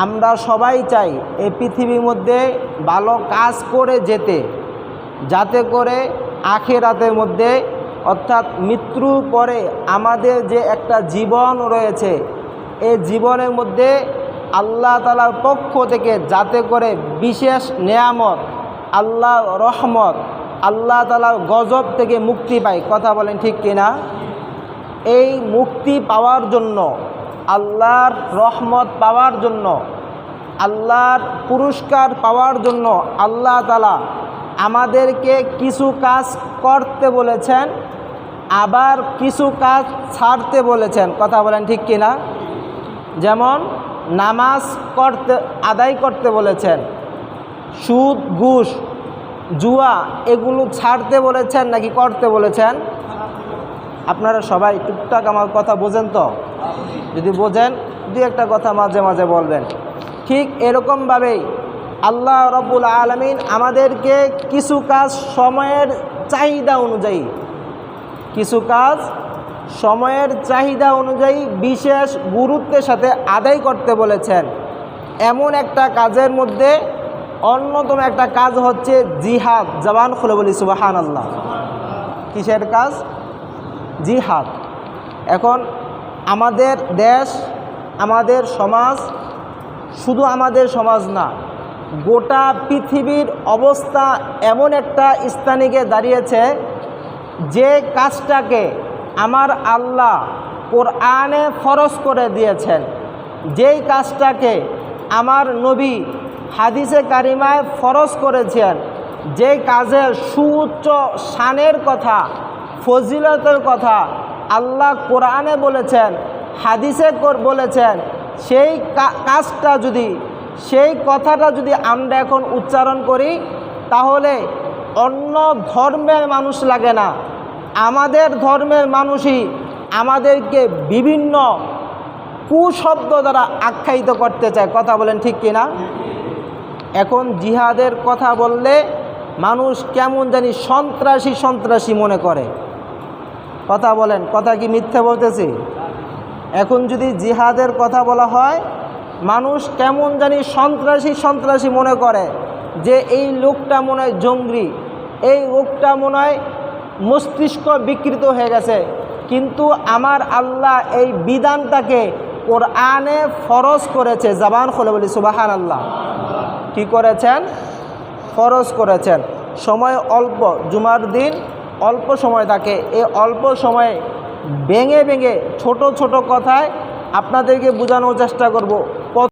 আমরা সবাই চাই এই পৃথিবীর মধ্যে ভালো কাজ করে যেতে, যাতে করে আখিরাতের মধ্যে অর্থাৎ মৃত্যুর পরে আমাদের যে একটা জীবন রয়েছে, এই জীবনের মধ্যে আল্লাহ তাআলার পক্ষ থেকে যাতে করে বিশেষ নেয়ামত, আল্লাহ রহমত, আল্লাহ তাআলার গজব থেকে মুক্তি পাই। কথা বলেন ঠিক কিনা? এই মুক্তি পাওয়ার জন্য, আল্লাহর রহমত পাওয়ার জন্য, আল্লাহর পুরস্কার পাওয়ার জন্য আল্লাহ তাআলা আমাদেরকে কিছু কাজ করতে বলেছেন, আবার কিছু কাজ ছাড়তে বলেছেন। কথা বলেন ঠিক কিনা? যেমন নামাজ আদায় করতে বলেছেন, সুদ ঘুষ জুয়া এগুলো ছাড়তে বলেছেন নাকি করতে বলেছেন? আপনারা সবাই টুকটাক আমার কথা বোঝেন তো? যদি বোঝেন দু একটা কথা মাঝে মাঝে বলবেন। ঠিক এরকমভাবেই আল্লাহ রব্বুল আলামিন আমাদেরকে কিছু কাজ সময়ের চাহিদা অনুযায়ী, কিছু কাজ সময়ের চাহিদা অনুযায়ী বিশেষ গুরুত্বের সাথে আদায় করতে বলেছেন। এমন একটা কাজের মধ্যে অন্যতম একটা কাজ হচ্ছে জিহাদ। জবান খুলে বলি সুবহানাল্লাহ। কিসের কাজ? জিহাদ। এখন আমাদের দেশ, আমাদের সমাজ, শুধু আমাদের সমাজ না, গোটা পৃথিবীর অবস্থা এমন একটা স্থানে গিয়ে দাঁড়িয়েছে, যে কাজটাকে আমার আল্লাহ কোরআনে ফরজ করে দিয়েছেন, যেই কাজটাকে আমার নবী হাদিসে কারিমায় ফরজ করেছেন, যেই কাজের সুউচ্চ শানের কথা, ফজিলতের কথা আল্লাহ কোরআনে বলেছেন, হাদিসে বলেছেন, সেই কাজটা যদি, সেই কথাটা যদি আমরা এখন উচ্চারণ করি, তাহলে অন্য ধর্মের মানুষ লাগে না, আমাদের ধর্মের মানুষই আমাদেরকে বিভিন্ন কুশব্দ দ্বারা আখ্যায়িত করতে চায়। কথা বলেন ঠিক কিনা? এখন জিহাদের কথা বললে মানুষ কেমন জানি সন্ত্রাসী সন্ত্রাসী মনে করে। কথা বলেন, কথা কি মিথ্যে বলতেছি? এখন যদি জিহাদের কথা বলা হয়, মানুষ কেমন জানি সন্ত্রাসী সন্ত্রাসী মনে করে, যে এই লোকটা মনে হয় জঙ্গি, এই লোকটা মনে হয় মস্তিষ্ক বিকৃত হয়ে গেছে। কিন্তু আমার আল্লাহ এই বিধানটাকে কোরআনে ফরজ করেছে। জবান খুলে বলি সুবহানাল্লাহ। কি করেছেন? ফরজ করেছেন। সময় অল্প, জুমার দিন অল্প সময় থাকে, এই অল্প সময়ে ভেঙে ভেঙে ছোট ছোট কথায় আপনাদেরকে বোঝানোর চেষ্টা করব